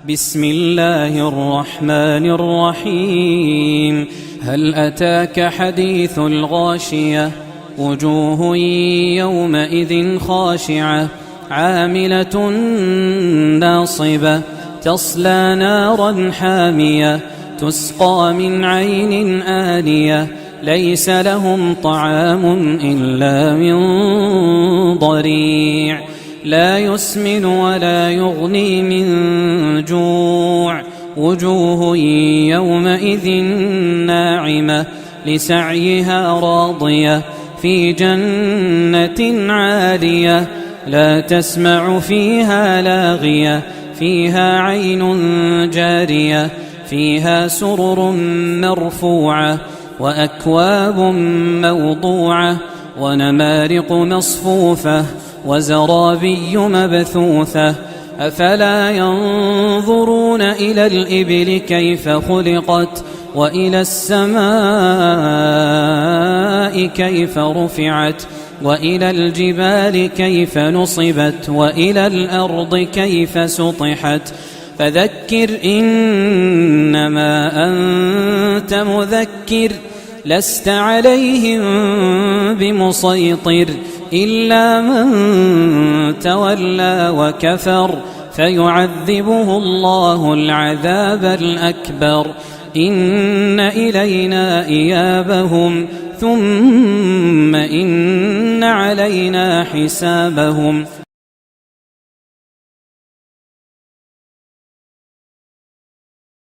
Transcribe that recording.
بسم الله الرحمن الرحيم. هل أتاك حديث الغاشية؟ وجوه يومئذ خاشعة عاملة ناصبة تصلى نارا حامية تسقى من عين آنية ليس لهم طعام إلا من ضريع لا يسمن ولا يغني من جوع وجوه يومئذ ناعمة لسعيها راضية في جنة عالية لا تسمع فيها لاغية فيها عين جارية فيها سرر مرفوعة وأكواب موضوعة ونمارق مصفوفة وزرابي مبثوثة أفلا ينظرون إلى الإبل كيف خلقت وإلى السماء كيف رفعت وإلى الجبال كيف نصبت وإلى الأرض كيف سطحت فذكر إنما أنت مذكر لست عليهم بمسيطر إلا من تولى وكفر فيعذبه الله العذاب الأكبر إن إلينا إيابهم ثم إن علينا حسابهم